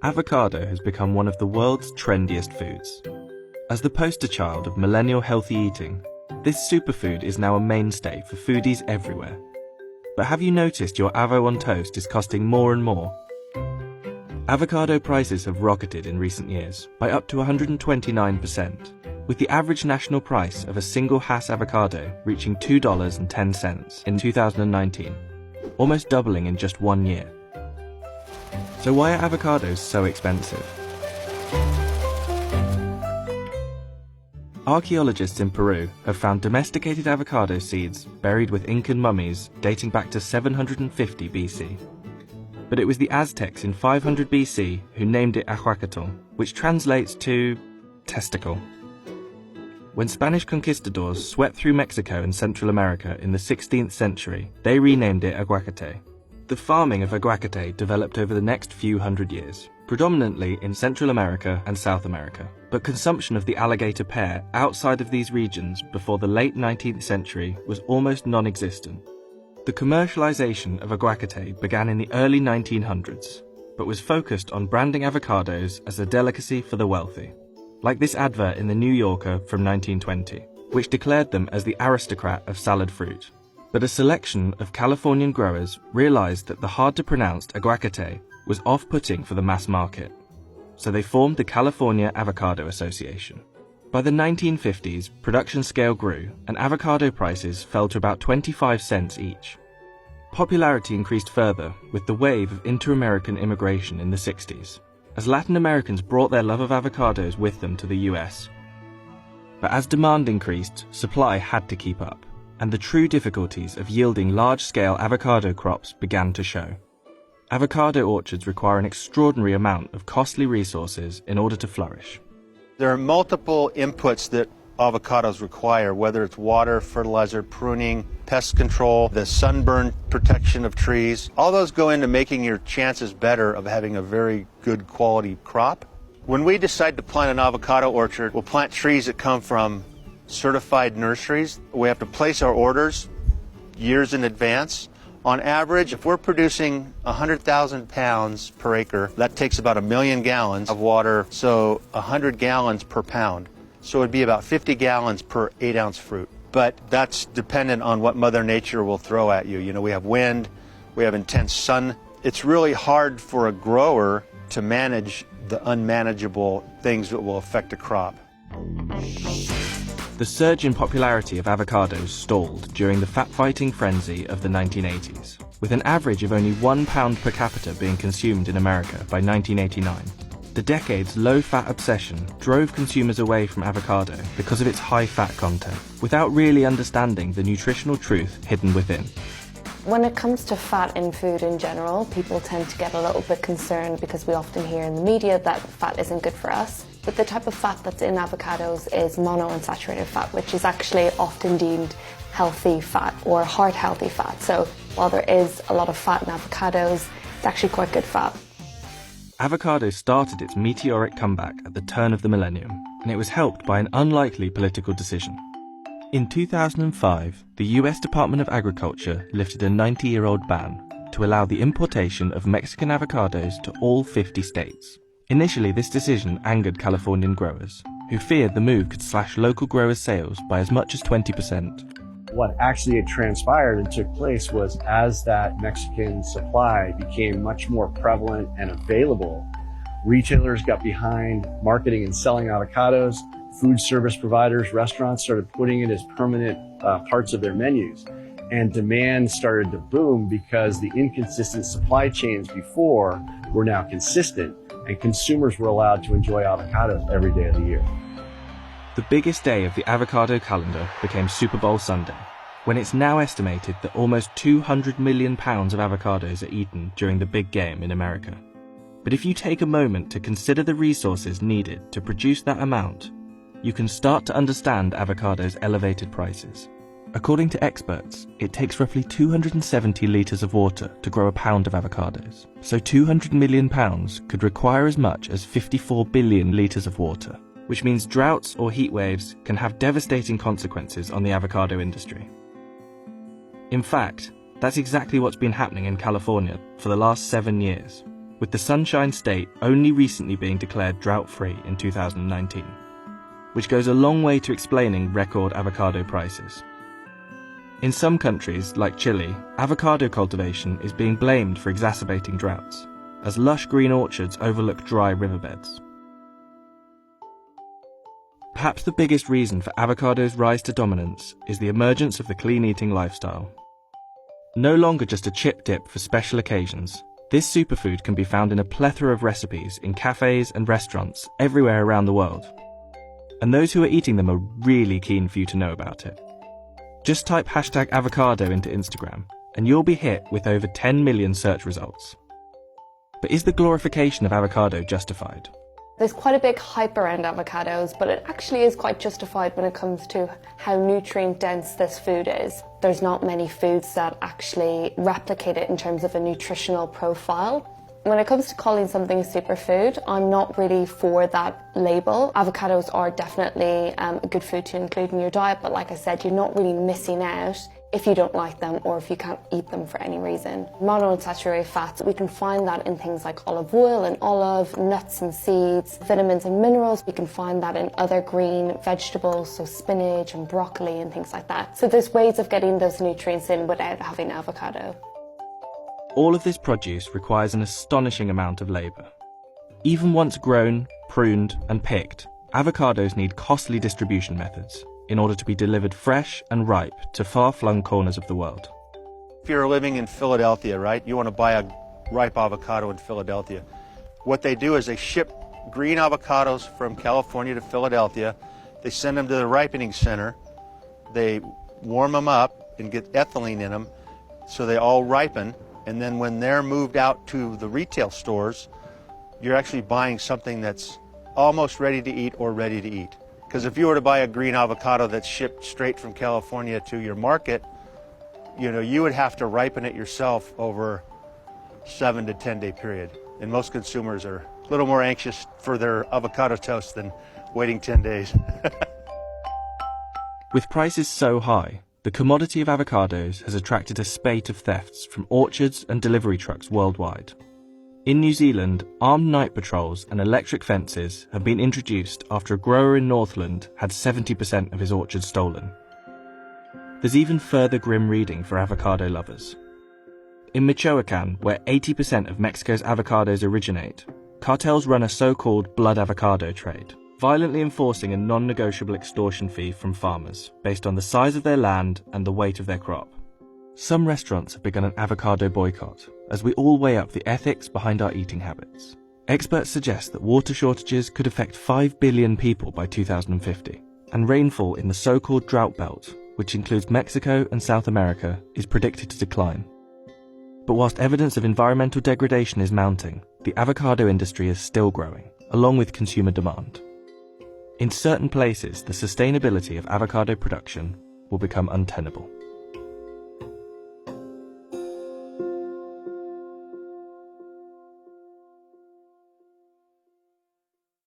Avocado has become one of the world's trendiest foods. As the poster child of millennial healthy eating, this superfood is now a mainstay for foodies everywhere. But have you noticed your avo on toast is costing more and more? Avocado prices have rocketed in recent years by up to 129%, with the average national price of a single Hass avocado reaching $2.10 in 2019, almost doubling in just 1 year. So why are avocados so expensive? Archaeologists in Peru have found domesticated avocado seeds buried with Incan mummies dating back to 750 BC. But it was the Aztecs in 500 BC who named it aguacatl, which translates to testicle. When Spanish conquistadors swept through Mexico and Central America in the 16th century, they renamed it aguacate. The farming of aguacate developed over the next few hundred years, predominantly in Central America and South America, but consumption of the alligator pear outside of these regions before the late 19th century was almost non-existent. The commercialization of aguacate began in the early 1900s, but was focused on branding avocados as a delicacy for the wealthy, like this advert in the New Yorker from 1920, which declared them as the aristocrat of salad fruit. But a selection of Californian growers realized that the hard-to-pronounce aguacate was off-putting for the mass market, so they formed the California Avocado Association. By the 1950s, production scale grew, and avocado prices fell to about 25 cents each. Popularity increased further with the wave of inter-American immigration in the 60s, as Latin Americans brought their love of avocados with them to the US. But as demand increased, supply had to keep up, and the true difficulties of yielding large-scale avocado crops began to show. Avocado orchards require an extraordinary amount of costly resources in order to flourish. There are multiple inputs that avocados require, whether it's water, fertilizer, pruning, pest control, the sunburn protection of trees. All those go into making your chances better of having a very good quality crop. When we decide to plant an avocado orchard, we'll plant trees that come from certified nurseries. We have to place our orders years in advance. On average, if we're producing 100,000 pounds per acre, that takes about 1 million gallons of water, so 100 gallons per pound. So it'd be about 50 gallons per 8-ounce fruit. But that's dependent on what Mother Nature will throw at you. You know, we have wind, we have intense sun. It's really hard for a grower to manage the unmanageable things that will affect a crop. The surge in popularity of avocados stalled during the fat-fighting frenzy of the 1980s, with an average of only 1 pound per capita being consumed in America by 1989. The decade's low-fat obsession drove consumers away from avocado because of its high fat content, without really understanding the nutritional truth hidden within. When it comes to fat in food in general, people tend to get a little bit concerned because we often hear in the media that fat isn't good for us. But the type of fat that's in avocados is monounsaturated fat, which is actually often deemed healthy fat or heart-healthy fat. So while there is a lot of fat in avocados, it's actually quite good fat. Avocado started its meteoric comeback at the turn of the millennium, and it was helped by an unlikely political decision. In 2005, the US Department of Agriculture lifted a 90-year-old ban to allow the importation of Mexican avocados to all 50 states. Initially, this decision angered Californian growers, who feared the move could slash local growers' sales by as much as 20%. What actually had transpired and took place was, as that Mexican supply became much more prevalent and available, retailers got behind marketing and selling avocados. Food service providers, restaurants started putting it as permanent parts of their menus. And demand started to boom because the inconsistent supply chains before were now consistent, and consumers were allowed to enjoy avocados every day of the year. The biggest day of the avocado calendar became Super Bowl Sunday, when it's now estimated that almost 200 million pounds of avocados are eaten during the big game in America. But if you take a moment to consider the resources needed to produce that amount, you can start to understand avocados' elevated prices. According to experts, it takes roughly 270 litres of water to grow a pound of avocados. So 200 million pounds could require as much as 54 billion litres of water, which means droughts or heat waves can have devastating consequences on the avocado industry. In fact, that's exactly what's been happening in California for the last 7 years, with the Sunshine State only recently being declared drought-free in 2019, which goes a long way to explaining record avocado prices. In some countries, like Chile, avocado cultivation is being blamed for exacerbating droughts, as lush green orchards overlook dry riverbeds. Perhaps the biggest reason for avocado's rise to dominance is the emergence of the clean eating lifestyle. No longer just a chip dip for special occasions, this superfood can be found in a plethora of recipes in cafes and restaurants everywhere around the world. And those who are eating them are really keen for you to know about it. Just type #avocado into Instagram and you'll be hit with over 10 million search results. But is the glorification of avocado justified? There's quite a big hype around avocados, but it actually is quite justified when it comes to how nutrient dense this food is. There's not many foods that actually replicate it in terms of a nutritional profile. When it comes to calling something a superfood, I'm not really for that label. Avocados are definitely a good food to include in your diet, but like I said, you're not really missing out if you don't like them or if you can't eat them for any reason. Monounsaturated fats, we can find that in things like olive oil and olive, nuts and seeds, vitamins and minerals. We can find that in other green vegetables, so spinach and broccoli and things like that. So there's ways of getting those nutrients in without having avocado. All of this produce requires an astonishing amount of labour. Even once grown, pruned and picked, avocados need costly distribution methods in order to be delivered fresh and ripe to far-flung corners of the world. If you're living in Philadelphia, right, you want to buy a ripe avocado in Philadelphia. What they do is they ship green avocados from California to Philadelphia. They send them to the ripening center. They warm them up and get ethylene in them so they all ripen. And then when they're moved out to the retail stores, you're actually buying something that's almost ready to eat or ready to eat. Because if you were to buy a green avocado that's shipped straight from California to your market, you would have to ripen it yourself over 7 to 10 day period. And most consumers are a little more anxious for their avocado toast than waiting 10 days. With prices so high, the commodity of avocados has attracted a spate of thefts from orchards and delivery trucks worldwide. In New Zealand, armed night patrols and electric fences have been introduced after a grower in Northland had 70% of his orchard stolen. There's even further grim reading for avocado lovers. In Michoacan, where 80% of Mexico's avocados originate, cartels run a so-called blood avocado trade, violently enforcing a non-negotiable extortion fee from farmers based on the size of their land and the weight of their crop. Some restaurants have begun an avocado boycott, as we all weigh up the ethics behind our eating habits. Experts suggest that water shortages could affect 5 billion people by 2050, and rainfall in the so-called drought belt, which includes Mexico and South America, is predicted to decline. But whilst evidence of environmental degradation is mounting, the avocado industry is still growing, along with consumer demand. In certain places, the sustainability of avocado production will become untenable.